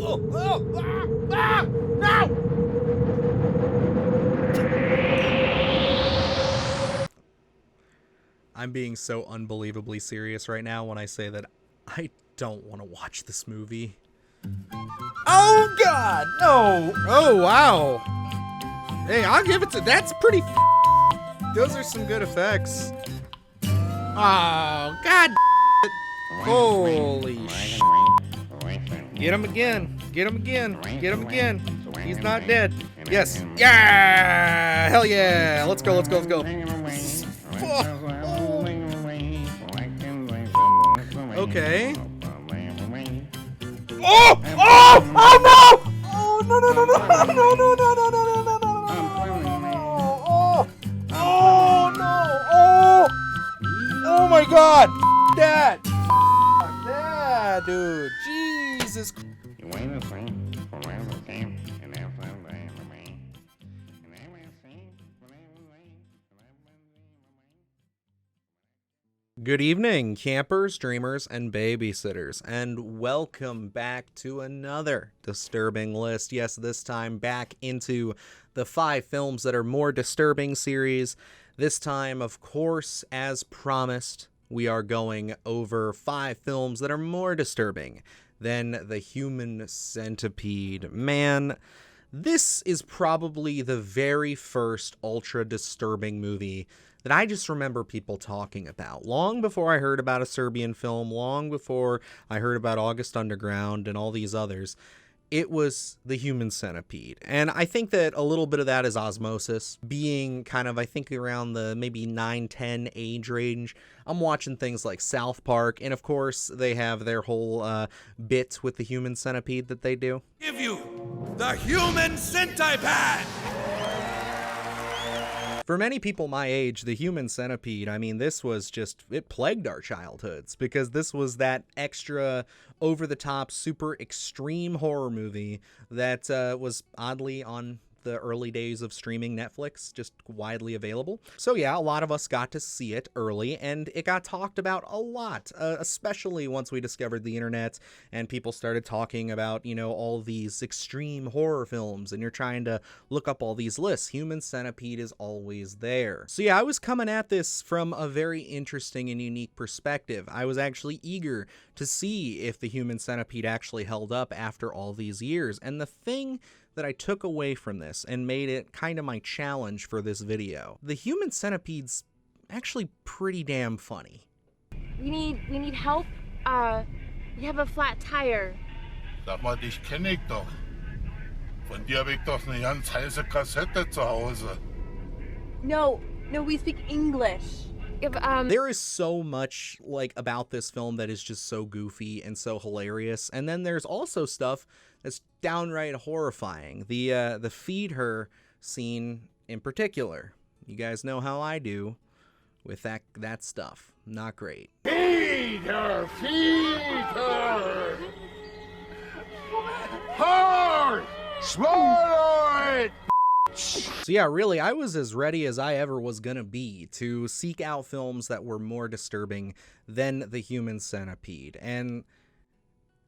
No! I'm being so unbelievably serious right now when I say that I don't want to watch this movie. Oh God, no! Oh wow! Hey, I'll give it to. That's pretty. Those are some good effects. Oh God! Holy sh! Get him again! Get him again! Get him again! He's not dead. Yes. Yeah! Hell yeah! Let's go! Let's go! Let's go! Okay. Oh! Oh! Oh no! Oh no no no no no no no no no no no no! Oh! Oh no! Oh! Oh my God! That! That dude! Jesus! Good evening, campers, dreamers, and babysitters, and welcome back to another disturbing list. Yes, this time back into the 5 films that are more disturbing series. This time, of course, as promised, we are going over 5 films that are more disturbing than the Human Centipede. Man, this is probably the very first ultra disturbing movie that I just remember people talking about. Long before I heard about a Serbian film, long before I heard about August Underground and all these others, it was the Human Centipede. And I think that a little bit of that is osmosis. Being kind of, I think, around the maybe 9-10 age range, I'm watching things like South Park, and of course, they have their whole bit with the Human Centipede that they do. Give you the Human Centipede! For many people my age, the Human Centipede, I mean, this was just, it plagued our childhoods because this was that extra over-the-top, super extreme horror movie that was oddly on the early days of streaming Netflix, just widely available. So yeah, a lot of us got to see it early, and it got talked about a lot, especially once we discovered the internet and people started talking about, you know, all these extreme horror films, and you're trying to look up all these lists. Human Centipede is always there. So yeah, I was coming at this from a very interesting and unique perspective. I was actually eager to see if the Human Centipede actually held up after all these years, and the thing that I took away from this and made it kind of my challenge for this video. The Human Centipede's actually pretty damn funny. We need help. We have a flat tire. Sag mal, dich kenne ich doch. Von dir habe ich doch eine ganz heiße Kassette zu Hause. No, we speak English. There is so much like about this film that is just so goofy and so hilarious, and then there's also stuff that's downright horrifying. The feed her scene in particular. You guys know how I do with that stuff. Not great. Feed her! Feed her! Hard! Swallow it! So yeah, really, I was as ready as I ever was gonna be to seek out films that were more disturbing than the Human Centipede. And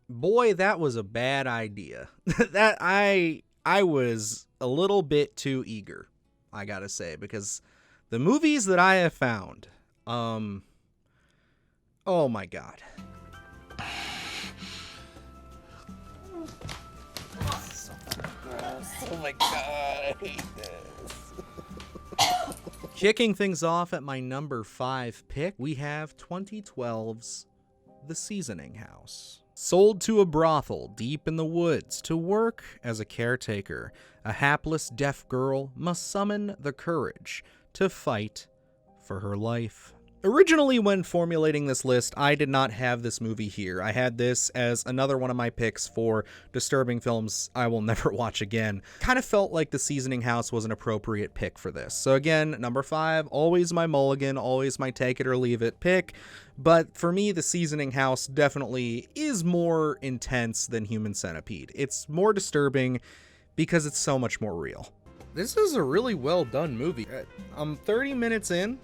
boy, that was a bad idea. That I was a little bit too eager, I gotta say, because the movies that I have found, oh my God. Oh my God, I hate this. Kicking things off at my number 5 pick, we have 2012's The Seasoning House. Sold to a brothel deep in the woods to work as a caretaker, a hapless deaf girl must summon the courage to fight for her life. Originally, when formulating this list, I did not have this movie here. I had this as another one of my picks for disturbing films I will never watch again. Kind of felt like The Seasoning House was an appropriate pick for this. So again, number 5, always my mulligan, always my take it or leave it pick. But for me, The Seasoning House definitely is more intense than Human Centipede. It's more disturbing because it's so much more real. This is a really well done movie. I'm 30 minutes in.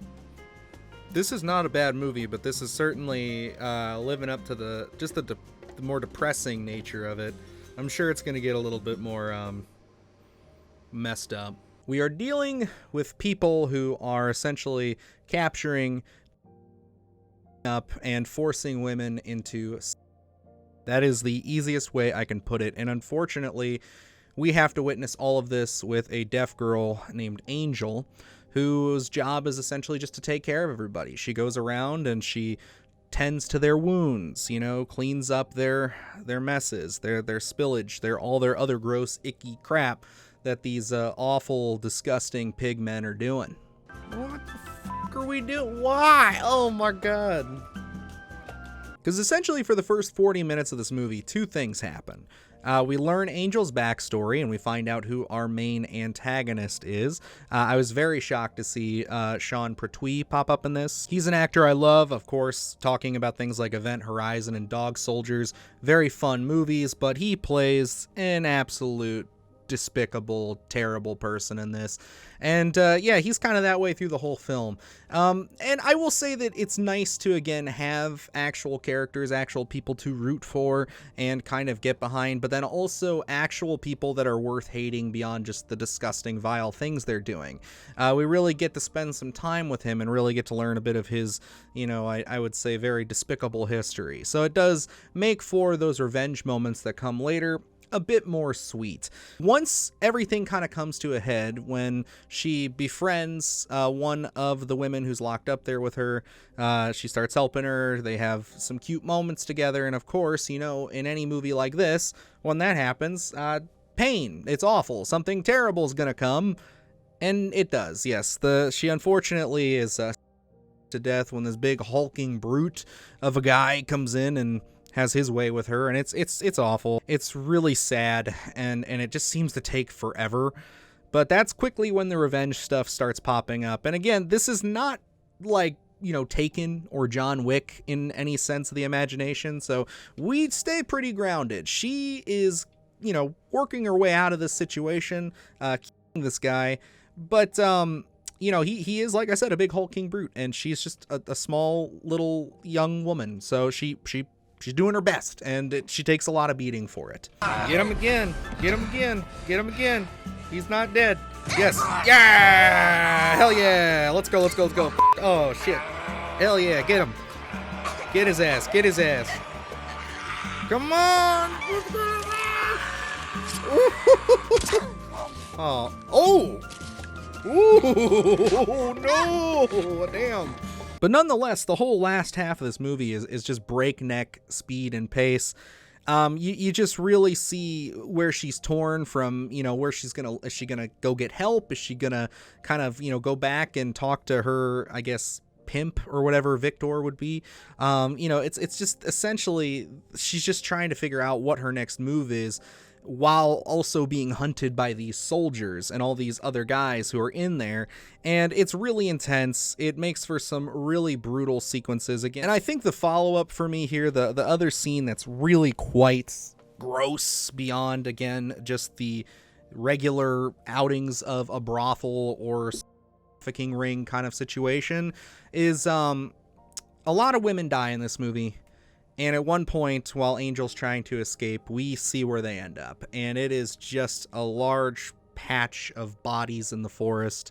This is not a bad movie, but this is certainly living up to the more depressing nature of it. I'm sure it's going to get a little bit more messed up. We are dealing with people who are essentially capturing up and forcing women into. That is the easiest way I can put it. And unfortunately, we have to witness all of this with a deaf girl named Angel, whose job is essentially just to take care of everybody. She goes around and she tends to their wounds, cleans up their messes, their spillage, all their other gross, icky crap that these awful, disgusting pig men are doing. What the fuck are we doing? Why? Oh my god. Because essentially for the first 40 minutes of this movie, two things happen. We learn Angel's backstory, and we find out who our main antagonist is. I was very shocked to see Sean Pertwee pop up in this. He's an actor I love, of course, talking about things like Event Horizon and Dog Soldiers. Very fun movies, but he plays an absolute despicable, terrible person in this. And yeah, he's kind of that way through the whole film. And I will say that it's nice to, again, have actual characters, actual people to root for and kind of get behind, but then also actual people that are worth hating beyond just the disgusting, vile things they're doing. We really get to spend some time with him and really get to learn a bit of his, I would say very despicable history. So it does make for those revenge moments that come later a bit more sweet. Once everything kind of comes to a head when she befriends one of the women who's locked up there with her, she starts helping her, they have some cute moments together, and of course, in any movie like this, when that happens, pain, it's awful, something terrible is gonna come, and it does, yes. She unfortunately is to death when this big hulking brute of a guy comes in and has his way with her, and it's awful. It's really sad, and it just seems to take forever. But that's quickly when the revenge stuff starts popping up. And again, this is not like, Taken or John Wick in any sense of the imagination, so we stay pretty grounded. She is, working her way out of this situation, killing this guy, but he is, like I said, a big hulking brute, and she's just a small little young woman, so she's doing her best, and she takes a lot of beating for it. Get him again. Get him again. Get him again. He's not dead. Yes. Yeah. Hell yeah. Let's go. Oh, shit. Hell yeah. Get him. Get his ass. Get his ass. Come on. Oh. Ooh. No. Damn. But nonetheless, the whole last half of this movie is just breakneck speed and pace. You just really see where she's torn from, where is she gonna go get help? Is she gonna kind of, go back and talk to her, I guess, pimp or whatever Victor would be? It's just essentially, she's just trying to figure out what her next move is, while also being hunted by these soldiers and all these other guys who are in there. And it's really intense. It makes for some really brutal sequences again. And I think the follow-up for me here, the other scene that's really quite gross beyond, again, just the regular outings of a brothel or trafficking ring kind of situation, is a lot of women die in this movie. And at one point, while Angel's trying to escape, we see where they end up. And it is just a large patch of bodies in the forest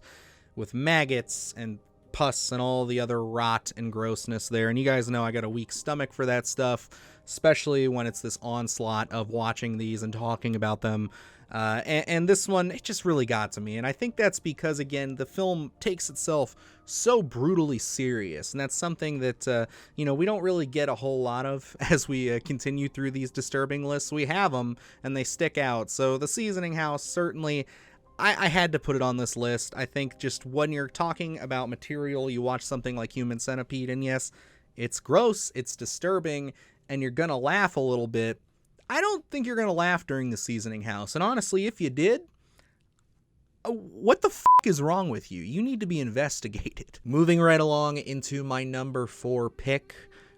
with maggots and pus and all the other rot and grossness there. And you guys know I got a weak stomach for that stuff, especially when it's this onslaught of watching these and talking about them. And this one, it just really got to me. And I think that's because, again, the film takes itself so brutally serious. And that's something that, we don't really get a whole lot of as we continue through these disturbing lists. We have them, and they stick out. So The Seasoning House, certainly, I had to put it on this list. I think just when you're talking about material, you watch something like Human Centipede, and yes, it's gross, it's disturbing, and you're going to laugh a little bit. I don't think you're going to laugh during The Seasoning House. And honestly, if you did, what the fuck is wrong with you? You need to be investigated. Moving right along into my number 4 pick,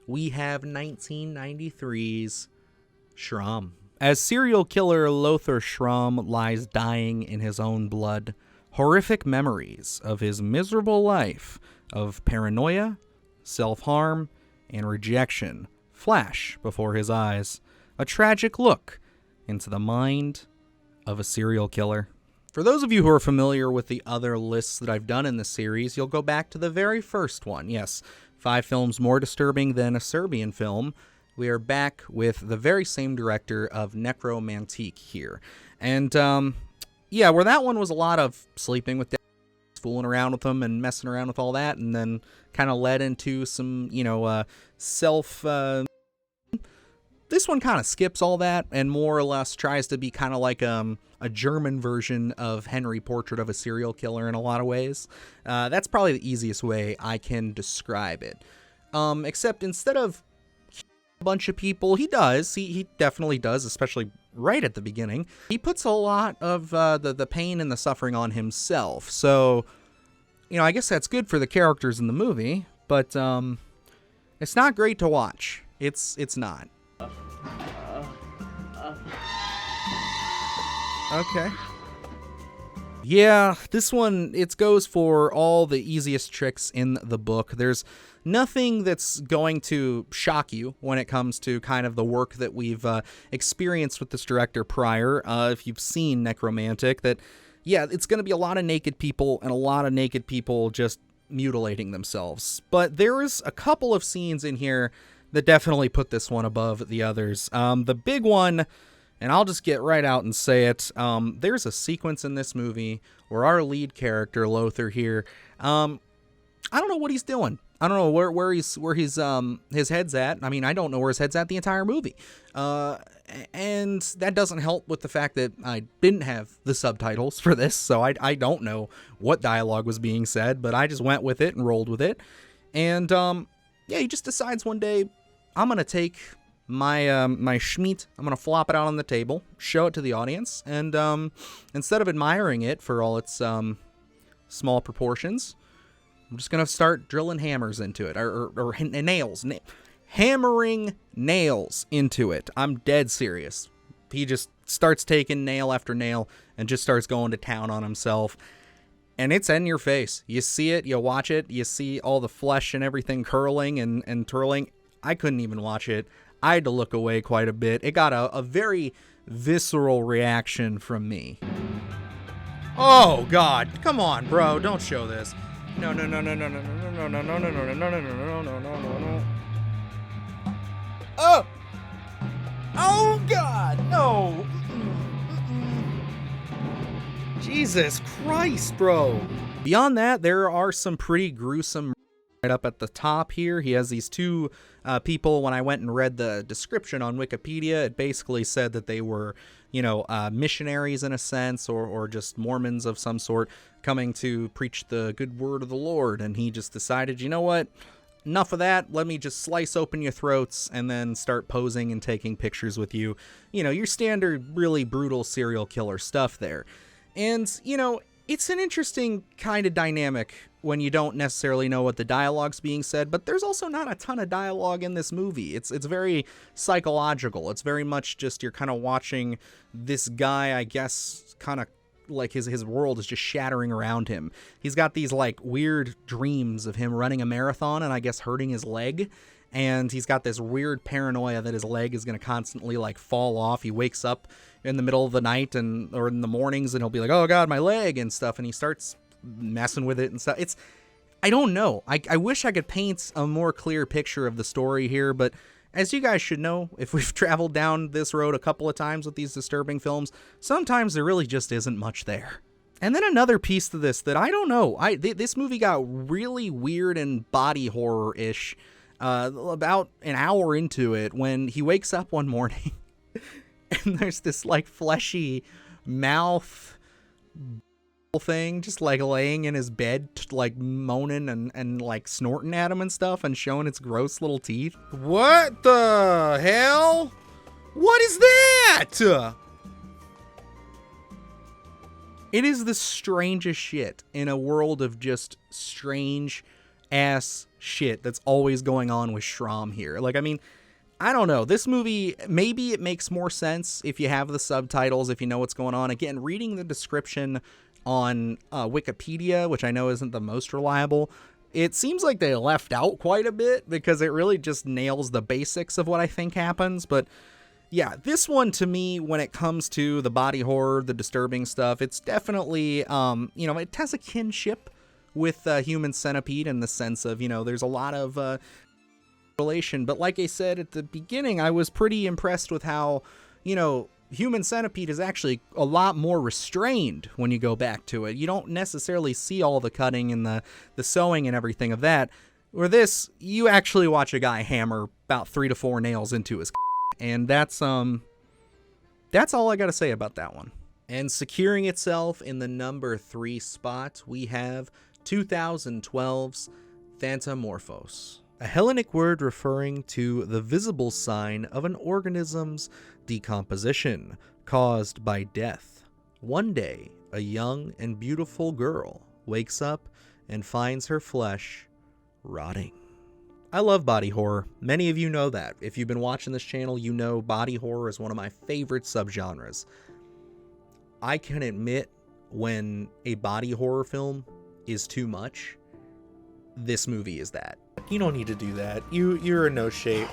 we have 1993's SHRAMM. As serial killer Lothar SHRAMM lies dying in his own blood, horrific memories of his miserable life of paranoia, self-harm, and rejection flash before his eyes. A tragic look into the mind of a serial killer. For those of you who are familiar with the other lists that I've done in this series, you'll go back to the very first one. Yes, 5 films more disturbing than a Serbian film. We are back with the very same director of Necromantique here. And, yeah, where that one was a lot of sleeping with fooling around with them and messing around with all that, and then kind of led into some, this one kind of skips all that and more or less tries to be kind of like a German version of Henry Portrait of a Serial Killer in a lot of ways. That's probably the easiest way I can describe it. Except instead of a bunch of people, he definitely does, especially right at the beginning. He puts a lot of the pain and the suffering on himself. So, I guess that's good for the characters in the movie, but it's not great to watch. It's not. Okay. Yeah, this one, it goes for all the easiest tricks in the book. There's nothing that's going to shock you when it comes to kind of the work that we've experienced with this director prior. If you've seen Necromantic, that, yeah, it's going to be a lot of naked people and a lot of naked people just mutilating themselves. But there is a couple of scenes in here that definitely put this one above the others. The big one, and I'll just get right out and say it, there's a sequence in this movie where our lead character, Lothar here, I don't know what he's doing. I don't know where his head's at. I mean, I don't know where his head's at the entire movie. And that doesn't help with the fact that I didn't have the subtitles for this, so I don't know what dialogue was being said, but I just went with it and rolled with it. And, yeah, he just decides one day, I'm going to take my my schmeat, I'm going to flop it out on the table, show it to the audience, and instead of admiring it for all its small proportions, I'm just going to start drilling hammers into it, or nails, hammering nails into it. I'm dead serious. He just starts taking nail after nail and just starts going to town on himself. And it's in your face. You see it, you watch it, you see all the flesh and everything curling and twirling. I couldn't even watch it. I had to look away quite a bit. It got a very visceral reaction from me. Oh, God. Come on, bro. Don't show this. No. Oh! Oh, God! No! Jesus Christ, bro. Beyond that, there are some pretty gruesome right up at the top here. He has these 2 people. When I went and read the description on Wikipedia, it basically said that they were, missionaries in a sense, or just Mormons of some sort, coming to preach the good word of the Lord. And he just decided, you know what? Enough of that. Let me just slice open your throats and then start posing and taking pictures with you. Your standard, really brutal serial killer stuff there. And, it's an interesting kind of dynamic when you don't necessarily know what the dialogue's being said, but there's also not a ton of dialogue in this movie. It's very psychological. It's very much just you're kind of watching this guy, I guess, kind of like his world is just shattering around him. He's got these like weird dreams of him running a marathon and I guess hurting his leg. And he's got this weird paranoia that his leg is going to constantly like fall off. He wakes up in the middle of the night or in the mornings and he'll be like, oh God, my leg and stuff. And he starts messing with it and stuff. I don't know. I wish I could paint a more clear picture of the story here, but as you guys should know, if we've traveled down this road a couple of times with these disturbing films, sometimes there really just isn't much there. And then another piece to this that I don't know. This movie got really weird and body horror-ish about an hour into it when he wakes up one morning and there's this like fleshy mouth thing just like laying in his bed like moaning and like snorting at him and stuff and showing its gross little teeth. What the hell? What is that? It is the strangest shit in a world of just strange ass shit that's always going on with SHRAMM here. Like, I mean, I don't know. This movie, maybe it makes more sense if you have the subtitles, if you know what's going on. Again, reading the description on Wikipedia, which I know isn't the most reliable, it seems like they left out quite a bit because it really just nails the basics of what I think happens. But yeah, this one to me, when it comes to the body horror, the disturbing stuff, it's definitely, it has a kinship with Human Centipede in the sense of, there's a lot of relation. But like I said at the beginning, I was pretty impressed with how, Human Centipede is actually a lot more restrained when you go back to it. You don't necessarily see all the cutting and the sewing and everything of that. Where this, you actually watch a guy hammer about 3 to 4 nails into his and that's all I gotta say about that one. And securing itself in the number 3 spot, we have 2012's THANATOMORPHOSE, a Hellenic word referring to the visible sign of an organism's decomposition caused by death. One day, a young and beautiful girl wakes up and finds her flesh rotting. I love body horror. Many of you know that. If you've been watching this channel, you know body horror is one of my favorite subgenres. I can admit when a body horror film is too much. This movie is that. You don't need to do that. You're in no shape.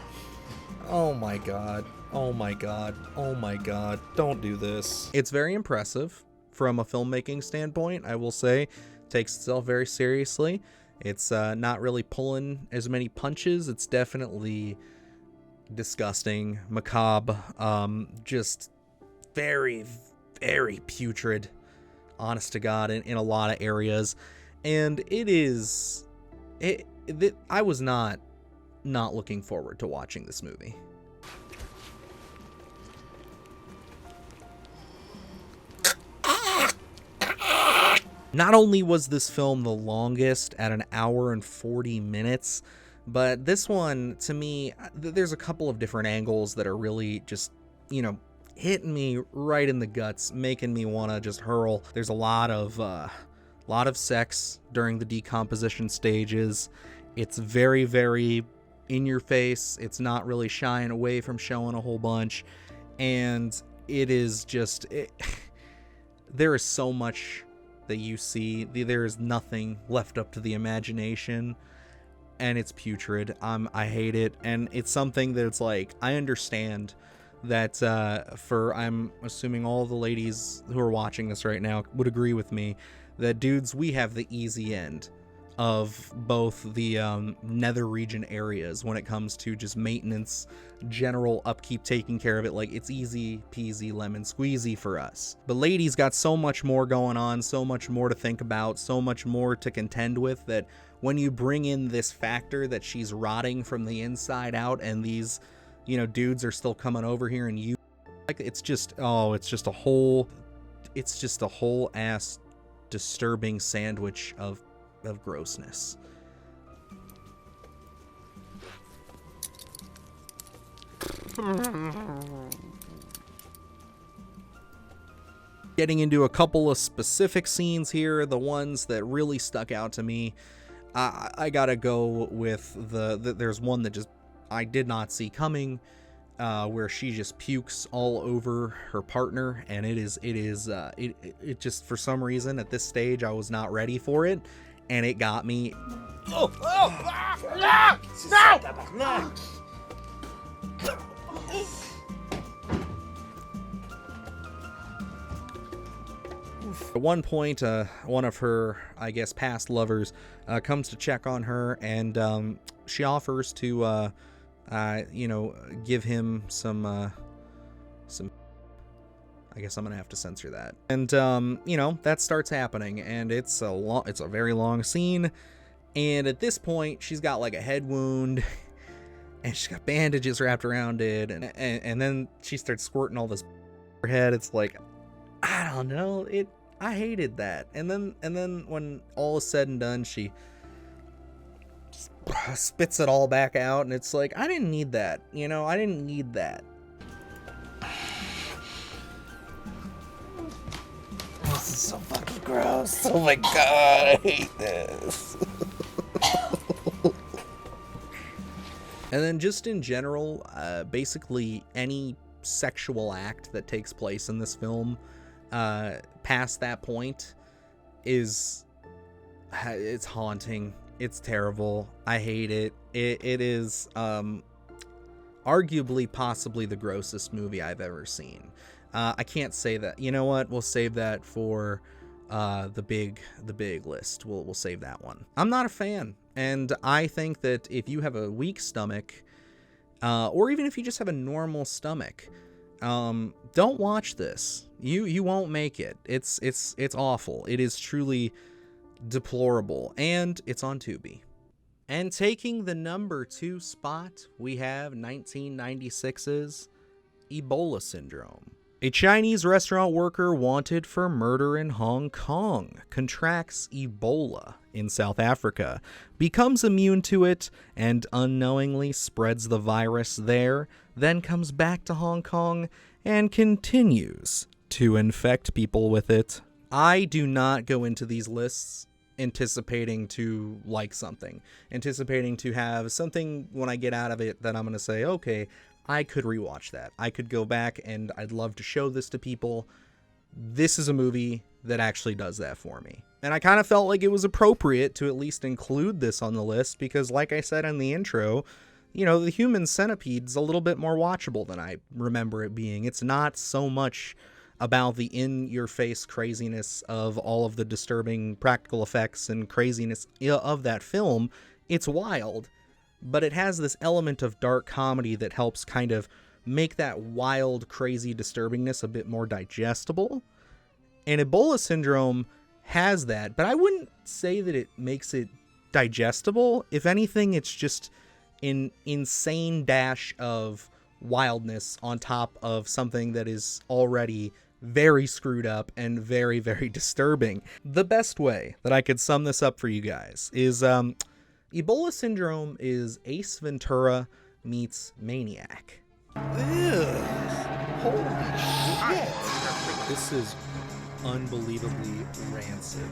Oh my god. Oh my god. Oh my god. Don't do this. It's very impressive from a filmmaking standpoint, I will say. Takes itself very seriously. It's not really pulling as many punches. It's definitely disgusting, macabre, just very, very putrid, honest to God, in a lot of areas. And I was not looking forward to watching this movie. Not only was this film the longest at 1 hour and 40 minutes, but this one, to me, there's a couple of different angles that are really just, hitting me right in the guts, making me want to just hurl. There's a lot of sex during the decomposition stages. It's very, very in your face. It's not really shying away from showing a whole bunch. And it is just, there is so much that you see. There is nothing left up to the imagination, and it's putrid. I hate it, and it's something that's like, I understand that I'm assuming all the ladies who are watching this right now would agree with me that dudes, we have the easy end of both the nether region areas when it comes to just maintenance, general upkeep, taking care of it. Like, it's easy peasy lemon squeezy for us. But ladies got so much more going on, so much more to think about, so much more to contend with, that when you bring in this factor that she's rotting from the inside out and these, dudes are still coming over here and you, like, it's just a whole ass disturbing sandwich of grossness. Getting into a couple of specific scenes here, the ones that really stuck out to me, I gotta go with there's one that just I did not see coming, where she just pukes all over her partner, and it just, for some reason at this stage I was not ready for it, and it got me. At one point, one of her, I guess, past lovers comes to check on her, and she offers to give him some, I guess I'm gonna have to censor that. And that starts happening, and it's a very long scene. And at this point, she's got like a head wound, and she's got bandages wrapped around it, and then she starts squirting all this on her head. It's like, I don't know, I hated that. And then when all is said and done, she spits it all back out, and it's like, I didn't need that. I didn't need that. This is so fucking gross. Oh my god, I hate this. And then just in general, basically any sexual act that takes place in this film past that point it's haunting. It's terrible. I hate it. It is arguably possibly the grossest movie I've ever seen. I can't say that. You know what? We'll save that for the big list. We'll save that one. I'm not a fan, and I think that if you have a weak stomach, or even if you just have a normal stomach, don't watch this. You won't make it. It's awful. It is truly deplorable, and it's on Tubi. And taking the number 2 spot, we have 1996's Ebola Syndrome. A Chinese restaurant worker wanted for murder in Hong Kong contracts Ebola in South Africa, becomes immune to it, and unknowingly spreads the virus there, then comes back to Hong Kong and continues to infect people with it. I do not go into these lists anticipating to like something, anticipating to have something when I get out of it that I'm going to say, okay, I could rewatch that. I could go back and I'd love to show this to people. This is a movie that actually does that for me. And I kind of felt like it was appropriate to at least include this on the list because, like I said in the intro, you know, the Human Centipede is a little bit more watchable than I remember it being. It's not so much about the in-your-face craziness of all of the disturbing practical effects and craziness of that film. It's wild, but it has this element of dark comedy that helps kind of make that wild, crazy disturbingness a bit more digestible. And Ebola Syndrome has that, but I wouldn't say that it makes it digestible. If anything, it's just an insane dash of wildness on top of something that is already very screwed up and very, very disturbing. The best way that I could sum this up for you guys is Ebola Syndrome is Ace Ventura meets Maniac. Ew. Holy shit. This is unbelievably rancid.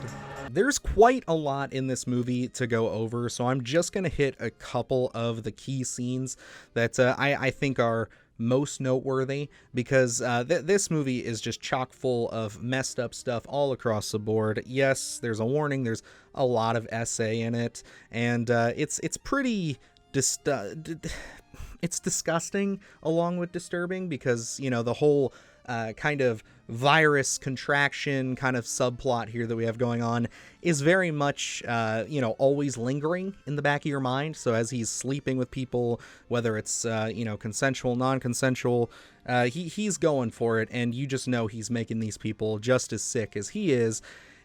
There's quite a lot in this movie to go over, so I'm just going to hit a couple of the key scenes that I think are most noteworthy, because this movie is just chock full of messed up stuff all across the board. Yes, there's a warning, there's a lot of essay in it, and it's pretty it's disgusting along with disturbing, because, you know, the whole kind of virus contraction kind of subplot here that we have going on is very much, you know, always lingering in the back of your mind. So as he's sleeping with people, whether it's, you know, consensual, non-consensual, he's going for it. And you just know he's making these people just as sick as he is.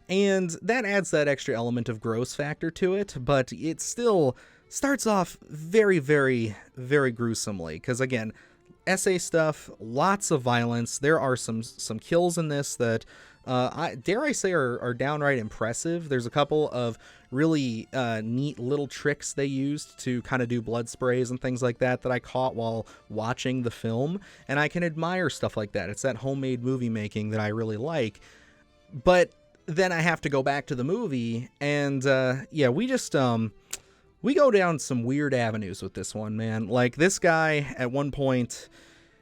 And that adds that extra element of gross factor to it. But it still starts off very, very, very gruesomely. Because again, essay stuff, lots of violence. There are some kills in this that dare I say are downright impressive. There's a couple of really neat little tricks they used to kind of do blood sprays and things like that I caught while watching the film, and I can admire stuff like that. It's that homemade movie making that I really like. But then I have to go back to the movie, and yeah, we just we go down some weird avenues with this one, man. Like, this guy, at one point,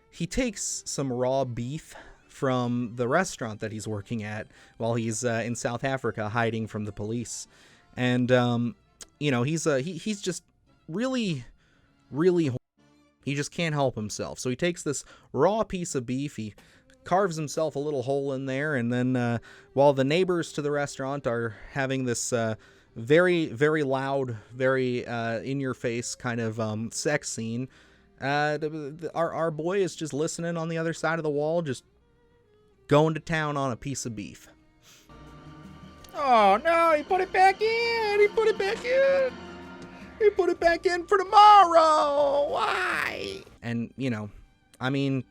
he takes some raw beef from the restaurant that he's working at while he's in South Africa hiding from the police. And, you know, he's just really, really, he just can't help himself. So he takes this raw piece of beef, he carves himself a little hole in there, and then while the neighbors to the restaurant are having this very, very loud, very in-your-face kind of sex scene, our boy is just listening on the other side of the wall, just going to town on a piece of beef. Oh no, he put it back in! He put it back in! He put it back in for tomorrow! Why? And, you know, I mean,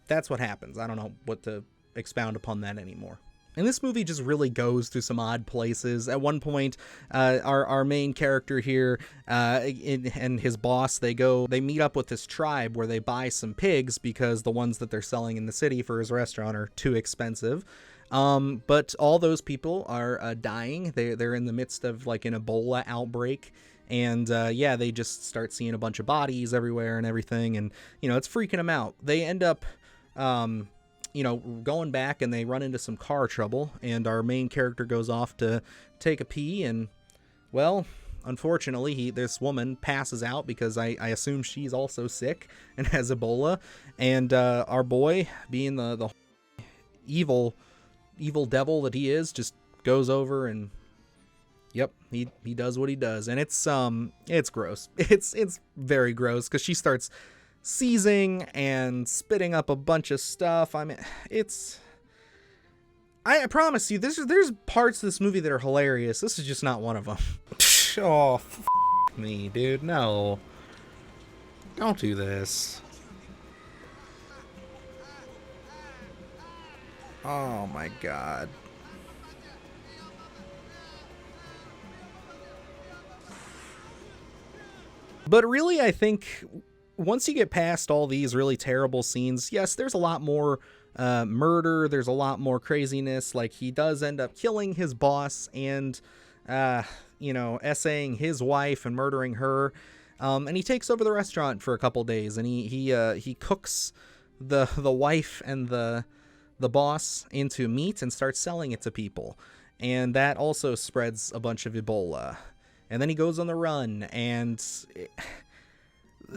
that's what happens. I don't know what to expound upon that anymore. And this movie just really goes through some odd places. At one point, our main character here and his boss, they meet up with this tribe where they buy some pigs because the ones that they're selling in the city for his restaurant are too expensive. But all those people are dying. They're in the midst of like an Ebola outbreak. And yeah, they just start seeing a bunch of bodies everywhere and everything. And, you know, it's freaking them out. They end up you know, going back, and they run into some car trouble, and our main character goes off to take a pee, and, well, unfortunately, this woman passes out because I assume she's also sick and has Ebola. And our boy, being the evil devil that he is, just goes over and, yep, he does what he does. And it's gross. It's very gross because she starts seizing and spitting up a bunch of stuff. I mean, I promise you, there's parts of this movie that are hilarious. This is just not one of them. Oh, me, dude. No. Don't do this. Oh my god. But really, I think once you get past all these really terrible scenes, yes, there's a lot more murder, there's a lot more craziness. Like, he does end up killing his boss and, essaying his wife and murdering her. And he takes over the restaurant for a couple days, and he cooks the wife and the boss into meat and starts selling it to people. And that also spreads a bunch of Ebola. And then he goes on the run, and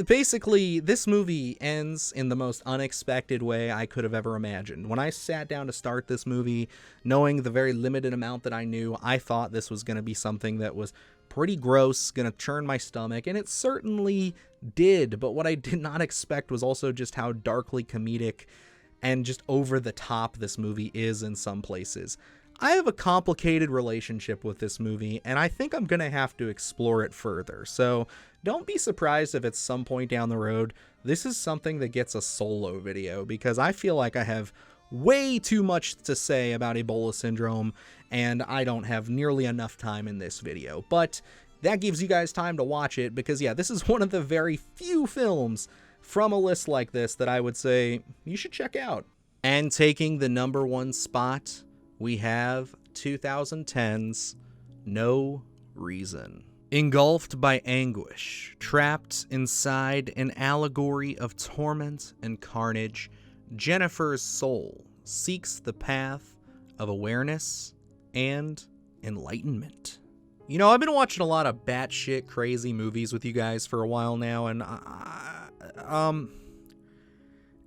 basically, this movie ends in the most unexpected way I could have ever imagined. When I sat down to start this movie, knowing the very limited amount that I knew, I thought this was going to be something that was pretty gross, going to churn my stomach, and it certainly did. But what I did not expect was also just how darkly comedic and just over the top this movie is in some places. I have a complicated relationship with this movie, and I think I'm going to have to explore it further. So don't be surprised if at some point down the road, this is something that gets a solo video, because I feel like I have way too much to say about Ebola syndrome, and I don't have nearly enough time in this video. But that gives you guys time to watch it, because yeah, this is one of the very few films from a list like this that I would say you should check out. And taking the #1 spot, we have 2010's No Reason. Engulfed by anguish, trapped inside an allegory of torment and carnage, Jennifer's soul seeks the path of awareness and enlightenment. You know, I've been watching a lot of batshit crazy movies with you guys for a while now, and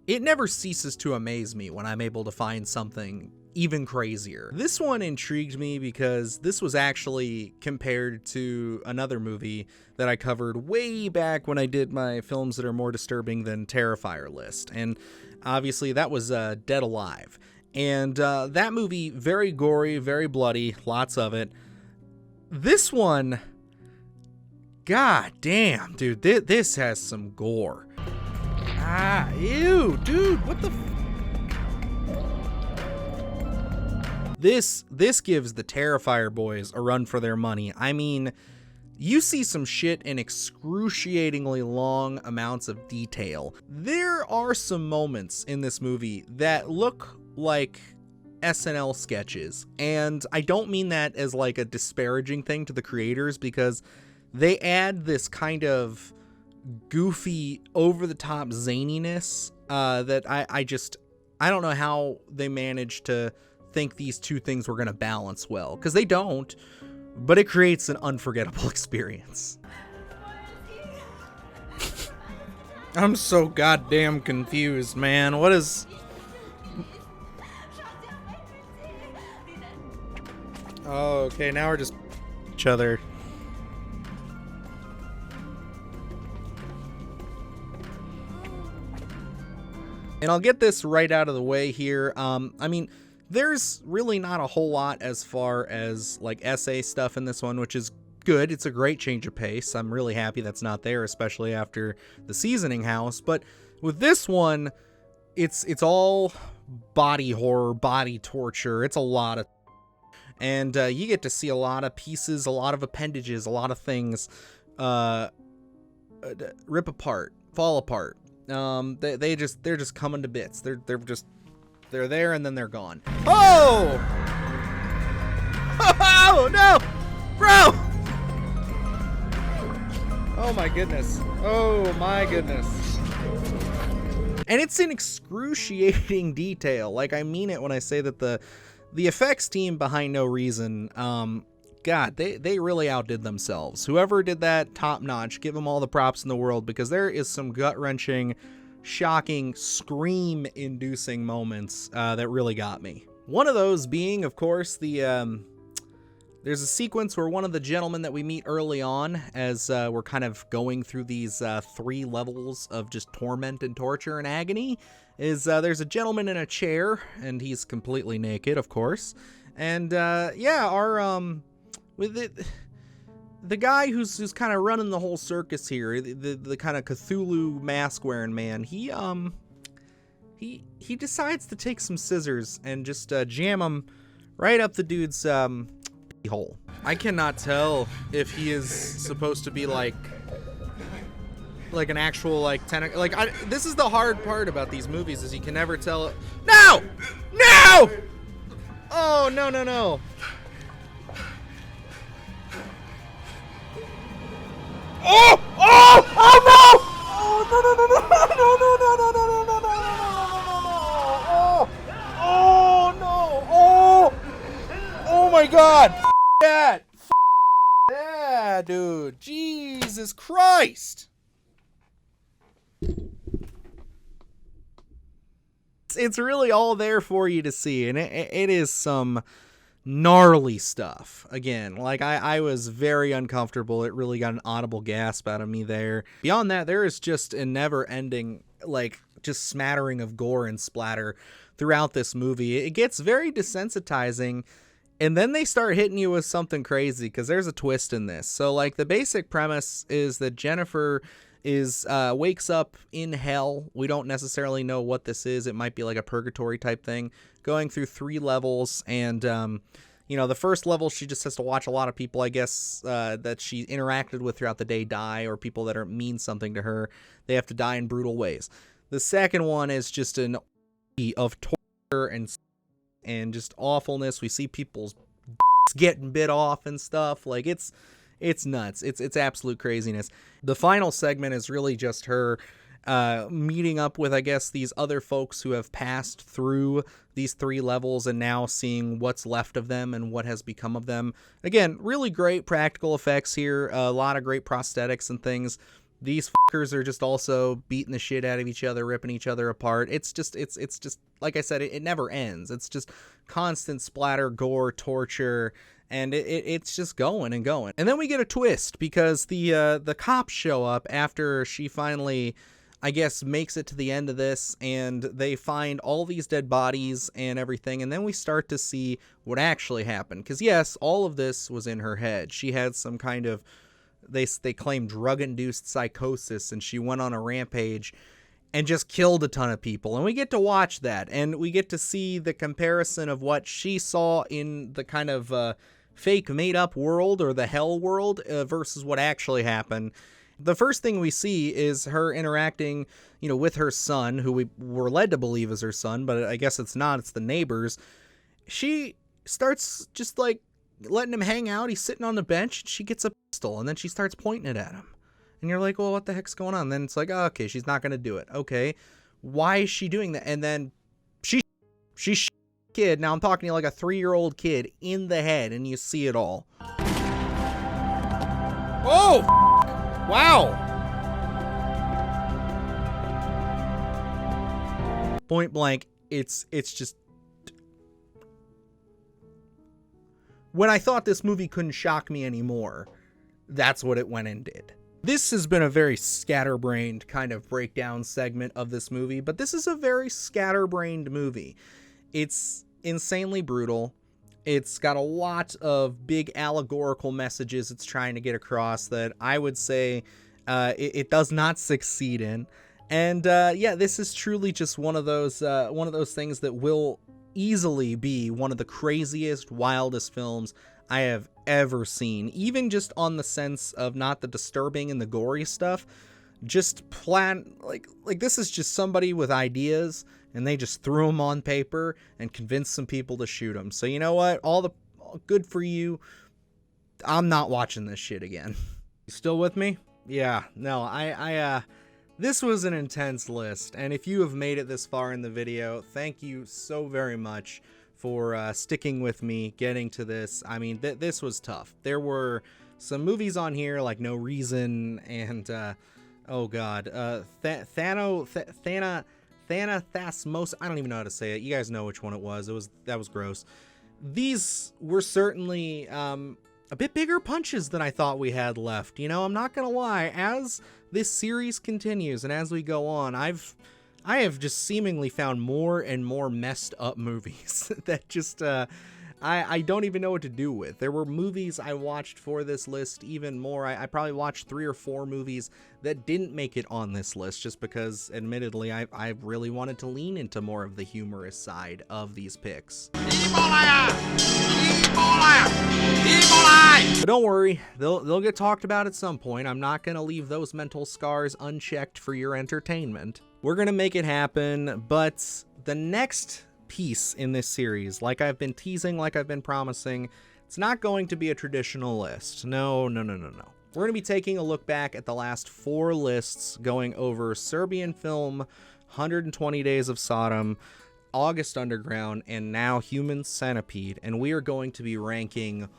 it never ceases to amaze me when I'm able to find something even crazier. This one intrigued me because this was actually compared to another movie that I covered way back when I did my films that are more disturbing than Terrifier list. And obviously that was Dead Alive. And that movie, very gory, very bloody, lots of it. This one, god damn, dude, this has some gore. Ah, ew, dude, what the This gives the Terrifier boys a run for their money. I mean, you see some shit in excruciatingly long amounts of detail. There are some moments in this movie that look like SNL sketches, and I don't mean that as like a disparaging thing to the creators, because they add this kind of goofy, over-the-top zaniness that I don't know how they managed to think these two things were going to balance well, because they don't, but it creates an unforgettable experience. I'm so goddamn confused, man. What is... Oh, okay, now we're just each other. And I'll get this right out of the way here. I mean, there's really not a whole lot as far as like essay stuff in this one, which is good. It's a great change of pace. I'm really happy that's not there, especially after the seasoning house. But with this one, it's all body horror, body torture. It's a lot of, and you get to see a lot of pieces, a lot of appendages, a lot of things rip apart, fall apart. They're just coming to bits. They're there and then they're gone. Oh! Oh no! Bro! Oh my goodness. Oh my goodness. And it's in excruciating detail. Like, I mean it when I say that the effects team behind No Reason God, they really outdid themselves. Whoever did that, top notch. Give them all the props in the world, because there is some gut-wrenching, shocking, scream-inducing moments that really got me. One of those being, of course, the there's a sequence where one of the gentlemen that we meet early on, as we're kind of going through these 3 levels of just torment and torture and agony, is there's a gentleman in a chair, and he's completely naked, of course. And yeah, our with it, the guy who's kind of running the whole circus here, the kind of Cthulhu mask wearing man, he decides to take some scissors and just jam them right up the dude's hole. I cannot tell if he is supposed to be like an actual like tentacle. Like, this is the hard part about these movies, is you can never tell. No! No! Oh, no, no, no. Oh! Oh! Oh no! Oh no no no no no no no no no no no no no no no! Oh! Oh no! Oh! Oh my God! That! Yeah, dude! Jesus Christ! It's really all there for you to see, and it is some gnarly stuff. Again, like, I was very uncomfortable. It really got an audible gasp out of me there. Beyond that, there is just a never-ending, like, just smattering of gore and splatter throughout this movie. It gets very desensitizing, and then they start hitting you with something crazy, because there's a twist in this. So, like, the basic premise is that Jennifer wakes up in hell. We don't necessarily know what this is. It might be like a purgatory type thing, going through 3 levels. And, you know, the first level, she just has to watch a lot of people, I guess, that she interacted with throughout the day die, or people that mean something to her. They have to die in brutal ways. The second one is just an of torture and just awfulness. We see people's getting bit off and stuff. Like, it's nuts. It's absolute craziness. The final segment is really just her meeting up with, I guess, these other folks who have passed through these 3 levels and now seeing what's left of them and what has become of them. Again, really great practical effects here. A lot of great prosthetics and things. These fuckers are just also beating the shit out of each other, ripping each other apart. It's just, like I said, it never ends. It's just constant splatter, gore, torture, and it's just going and going. And then we get a twist, because the cops show up after she finally, I guess, makes it to the end of this, and they find all these dead bodies and everything, and then we start to see what actually happened. Because yes, all of this was in her head. She had some kind of, they claim, drug-induced psychosis, and she went on a rampage and just killed a ton of people. And we get to watch that, and we get to see the comparison of what she saw in the kind of fake made-up world, or the hell world, versus what actually happened. The first thing we see is her interacting, you know, with her son, who we were led to believe is her son, but I guess it's not. It's the neighbors. She starts just, like, letting him hang out. He's sitting on the bench. She gets a pistol, and then she starts pointing it at him. And you're like, well, what the heck's going on? And then it's like, oh, okay, she's not going to do it. Okay, why is she doing that? And then she kid. Now I'm talking to like a 3-year-old kid in the head, and you see it all. Oh, wow. Point blank, it's just, when I thought this movie couldn't shock me anymore, that's what it went and did. This has been a very scatterbrained kind of breakdown segment of this movie, but this is a very scatterbrained movie. It's insanely brutal. It's got a lot of big allegorical messages it's trying to get across that I would say it does not succeed in. And yeah, this is truly just one of those things that will easily be one of the craziest, wildest films I have ever seen. Even just on the sense of not the disturbing and the gory stuff, just like this is just somebody with ideas, and they just threw them on paper and convinced some people to shoot them. So you know what? All good for you. I'm not watching this shit again. You still with me? Yeah. No, this was an intense list, and if you have made it this far in the video, thank you so very much for sticking with me, getting to this. I mean, this was tough. There were some movies on here like No Reason and oh god, Thanatomorphose. I don't even know how to say it. You guys know which one it was. That was gross. These were certainly a bit bigger punches than I thought we had left. You know, I'm not gonna lie. As this series continues and as we go on, I have just seemingly found more and more messed up movies that just I don't even know what to do with. There were movies I watched for this list even more. I probably watched 3 or 4 movies that didn't make it on this list just because, admittedly, I really wanted to lean into more of the humorous side of these picks. EBOLA! EBOLA! EBOLA! But don't worry, they'll get talked about at some point. I'm not going to leave those mental scars unchecked for your entertainment. We're going to make it happen, but the next piece in this series, like I've been teasing, like I've been promising, it's not going to be a traditional list. No. We're going to be taking a look back at the last 4 lists, going over Serbian film, 120 Days of Sodom, August Underground, and now Human Centipede, and we are going to be ranking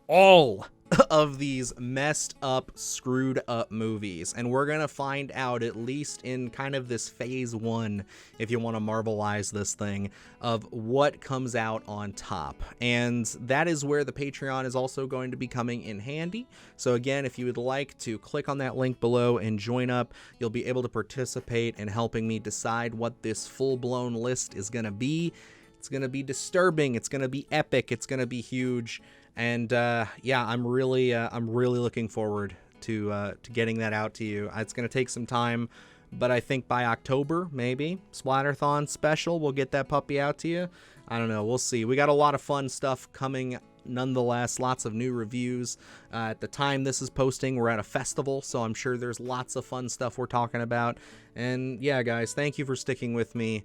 all of these messed up, screwed up movies, and we're gonna find out, at least in kind of this phase 1, if you want to Marvelize this thing, of what comes out on top. And that is where the Patreon is also going to be coming in handy. So again, if you would like to click on that link below and join up, you'll be able to participate in helping me decide what this full-blown list is gonna be. It's gonna be disturbing, it's gonna be epic, it's gonna be huge. And yeah, I'm really looking forward to getting that out to you. It's going to take some time, but I think by October, maybe, Splatterthon special, we'll get that puppy out to you. I don't know. We'll see. We got a lot of fun stuff coming nonetheless. Lots of new reviews. At the time this is posting, we're at a festival, so I'm sure there's lots of fun stuff we're talking about. And yeah, guys, thank you for sticking with me.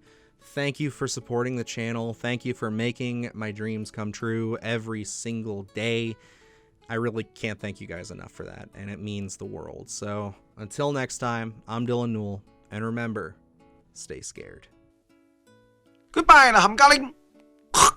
Thank you for supporting the channel. Thank you for making my dreams come true every single day. I really can't thank you guys enough for that, and it means the world. So until next time, I'm Dylan Newell, and remember, stay scared. Goodbye, and I'm calling. Do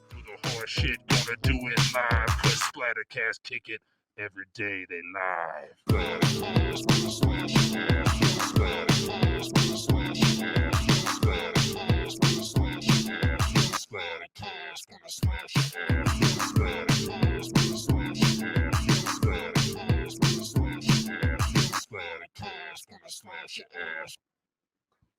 the horse shit, gonna do it live. Cause Splattercast kick it every day they live. Splattercast, gonna smash your ass. Splattercast, gonna smash your ass. Splattercast, gonna smash your ass. Splattercast, gonna smash your ass.